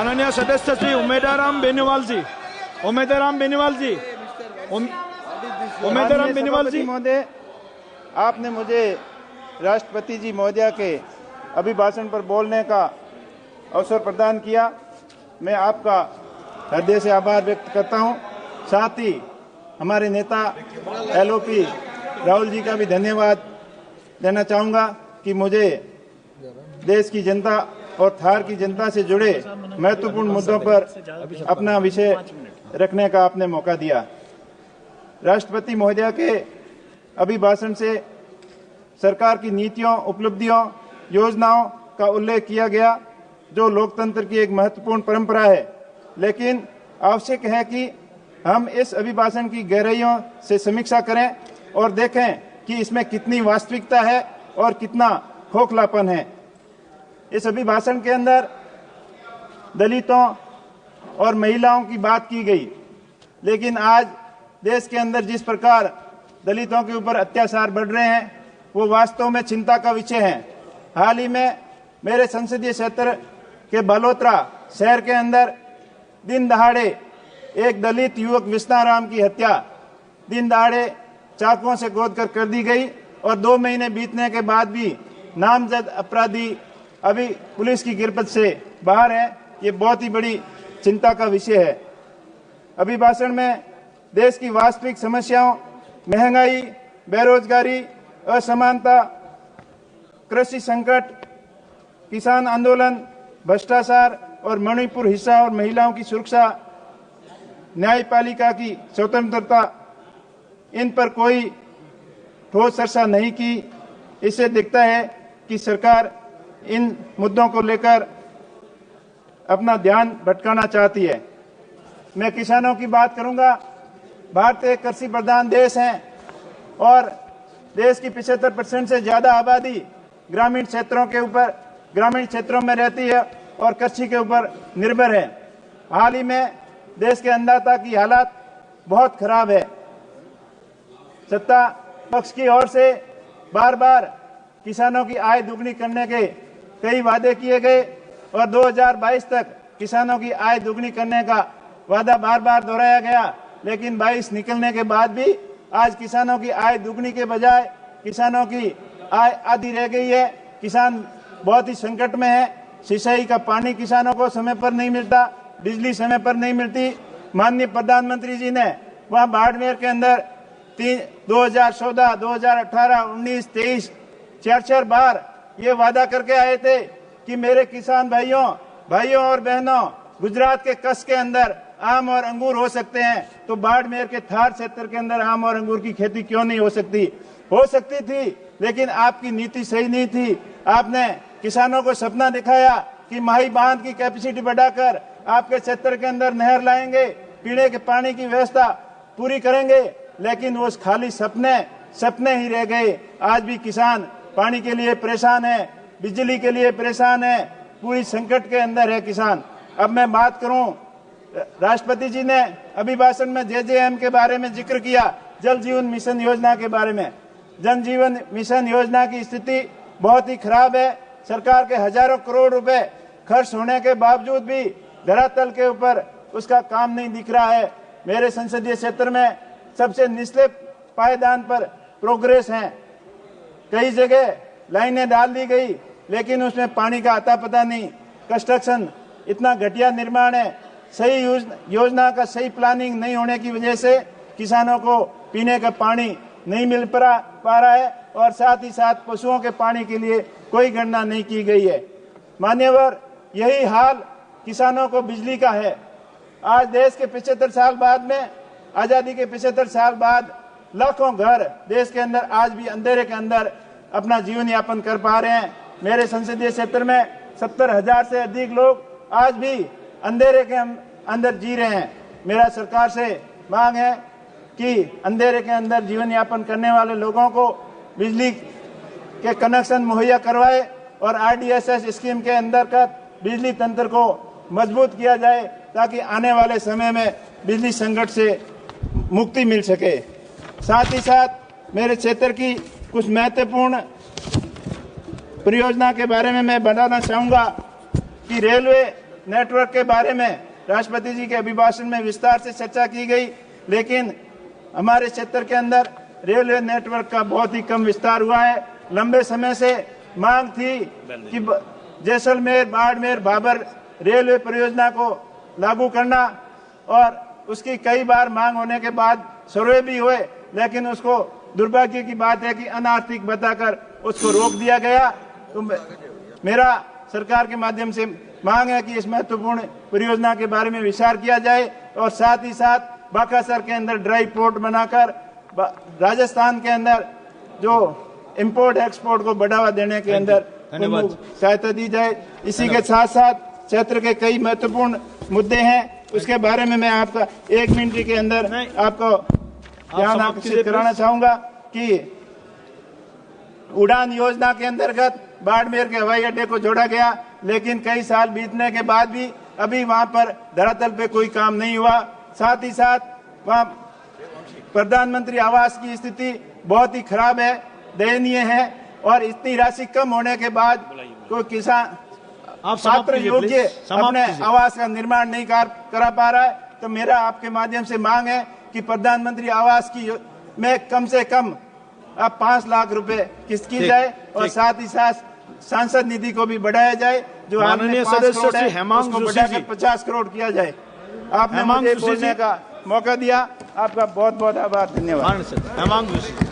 माननीय सदस्य श्री उमेदराम बेनीवाल जी, महोदय, आपने मुझे राष्ट्रपति जी महोदया के अभिभाषण पर बोलने का अवसर प्रदान किया। मैं आपका हृदय से आभार व्यक्त करता हूं। साथ ही हमारे नेता LOP राहुल जी का भी धन्यवाद देना चाहूँगा कि मुझे देश की जनता और थार की जनता से जुड़े महत्वपूर्ण मुद्दों पर अपना विषय रखने का आपने मौका दिया। राष्ट्रपति महोदया के अभिभाषण से सरकार की नीतियों, उपलब्धियों, योजनाओं का उल्लेख किया गया, जो लोकतंत्र की एक महत्वपूर्ण परंपरा है। लेकिन आवश्यक है कि हम इस अभिभाषण की गहराइयों से समीक्षा करें और देखें कि इसमें कितनी वास्तविकता है और कितना खोखलापन है। इस अभिभाषण के अंदर दलितों और महिलाओं की बात की गई, लेकिन आज देश के अंदर जिस प्रकार दलितों के ऊपर अत्याचार बढ़ रहे हैं, वो वास्तव में चिंता का विषय है। हाल ही में मेरे संसदीय क्षेत्र के बलोत्रा शहर के अंदर दिन दहाड़े एक दलित युवक विष्णाराम की हत्या दिन दहाड़े चाकुओं से गोद कर दी गई और 2 महीने बीतने के बाद भी नामजद अपराधी अभी पुलिस की गिरफ्त से बाहर है। ये बहुत ही बड़ी चिंता का विषय है। अभिभाषण में देश की वास्तविक समस्याओं, महंगाई, बेरोजगारी, असमानता, कृषि संकट, किसान आंदोलन, भ्रष्टाचार और मणिपुर हिंसा और महिलाओं की सुरक्षा, न्यायपालिका की स्वतंत्रता, इन पर कोई ठोस चर्चा नहीं की। इससे दिखता है कि सरकार इन मुद्दों को लेकर अपना ध्यान भटकाना चाहती है। मैं किसानों की बात करूंगा। भारत एक कृषि प्रधान देश है और देश की 75% से ज्यादा आबादी ग्रामीण क्षेत्रों में रहती है और कृषि के ऊपर निर्भर है। हाल ही में देश के अन्नदाता की हालत बहुत खराब है। सत्ता पक्ष की ओर से बार बार किसानों की आय दुगनी करने के कई वादे किए गए और 2022 तक किसानों की आय दुगनी करने का वादा बार बार दोहराया गया, लेकिन 22 निकलने के बाद भी आज किसानों की आय दुगनी के बजाय किसानों की आय आधी रह गई है। किसान बहुत ही संकट में है। सिंचाई का पानी किसानों को समय पर नहीं मिलता, बिजली समय पर नहीं मिलती। माननीय प्रधानमंत्री जी ने वहां बाड़मेर के अंदर 2014, 2018, 19, 23 4 बार ये वादा करके आए थे कि मेरे किसान भाइयों और बहनों, गुजरात के कच्छ के अंदर आम और अंगूर हो सकते हैं, तो बाड़मेर के थार क्षेत्र के अंदर आम और अंगूर की खेती क्यों नहीं हो सकती? हो सकती थी, लेकिन आपकी नीति सही नहीं थी। आपने किसानों को सपना दिखाया कि माही बांध की कैपेसिटी बढ़ाकर आपके क्षेत्र के अंदर नहर लाएंगे, पीने के पानी की व्यवस्था पूरी करेंगे, लेकिन वो खाली सपने ही रह गए। आज भी किसान पानी के लिए परेशान है, बिजली के लिए परेशान है, पूरी संकट के अंदर है किसान। अब मैं बात करूं, राष्ट्रपति जी ने अभिभाषण में JJM के बारे में जिक्र किया, जल जीवन मिशन योजना के बारे में। जल जीवन मिशन योजना की स्थिति बहुत ही खराब है। सरकार के हजारों करोड़ रुपए खर्च होने के बावजूद भी धरातल के ऊपर उसका काम नहीं दिख रहा है। मेरे संसदीय क्षेत्र में सबसे निचले पायदान पर प्रोग्रेस है। कई जगह लाइनें डाल दी गई, लेकिन उसमें पानी का आता पता नहीं। कंस्ट्रक्शन इतना घटिया निर्माण है। सही योजना का सही प्लानिंग नहीं होने की वजह से किसानों को पीने का पानी नहीं मिल पा रहा है और साथ ही साथ पशुओं के पानी के लिए कोई गणना नहीं की गई है। मान्यवर, यही हाल किसानों को बिजली का है। आज देश के 75 साल बाद में, आजादी के 75 साल बाद लाखों घर देश के अंदर आज भी अंधेरे के अंदर अपना जीवन यापन कर पा रहे हैं। मेरे संसदीय क्षेत्र में 70,000 से अधिक लोग आज भी अंधेरे के अंदर जी रहे हैं। मेरा सरकार से मांग है कि अंधेरे के अंदर जीवन यापन करने वाले लोगों को बिजली के कनेक्शन मुहैया करवाए और RDSS स्कीम के अंतर्गत बिजली तंत्र को मजबूत किया जाए, ताकि आने वाले समय में बिजली संकट से मुक्ति मिल सके। साथ ही साथ मेरे क्षेत्र की कुछ महत्वपूर्ण परियोजना के बारे में मैं बताना चाहूँगा कि रेलवे नेटवर्क के बारे में राष्ट्रपति जी के अभिभाषण में विस्तार से चर्चा की गई, लेकिन हमारे क्षेत्र के अंदर रेलवे नेटवर्क का बहुत ही कम विस्तार हुआ है। लंबे समय से मांग थी कि जैसलमेर, बाड़मेर, भाबर रेलवे परियोजना को लागू करना, और उसकी कई बार मांग होने के बाद सर्वे भी हुए, लेकिन उसको दुर्भाग्य की बात है कि अनार्थिक बताकर उसको रोक दिया गया। तो मेरा सरकार के माध्यम से मांग है कि इस महत्वपूर्ण परियोजना के बारे में विचार किया जाए, और साथ ही साथ बाकासर के अंदर ड्राई पोर्ट बनाकर राजस्थान के अंदर जो इंपोर्ट एक्सपोर्ट को बढ़ावा देने के अंदर सहायता दी जाए। इसी के साथ साथ क्षेत्र के कई महत्वपूर्ण मुद्दे हैं, उसके बारे में मैं आपका 1 मिनट के अंदर आपको ध्यान आकर्षित कराना चाहूंगा कि उड़ान योजना के अंतर्गत बाड़मेर के हवाई अड्डे को जोड़ा गया, लेकिन कई साल बीतने के बाद भी अभी वहां पर धरातल पे कोई काम नहीं हुआ। साथ ही साथ वहां प्रधानमंत्री आवास की स्थिति बहुत ही खराब है, दयनीय है, और इतनी राशि कम होने के बाद कोई किसान पात्र योग्य अपने आवास का निर्माण नहीं करा पा रहा है। तो मेरा आपके माध्यम से मांग है कि प्रधानमंत्री आवास की में कम से कम अब 5 लाख रुपए किस्त की जाए, और साथ ही साथ सांसद निधि को भी बढ़ाया जाए, जो माननीय सदस्य श्री हेमांग जोशी जी 50 करोड़ किया जाए। आपने मुझे बोलने का मौका दिया, आपका बहुत बहुत आभार, धन्यवाद। हेमांग जोशी।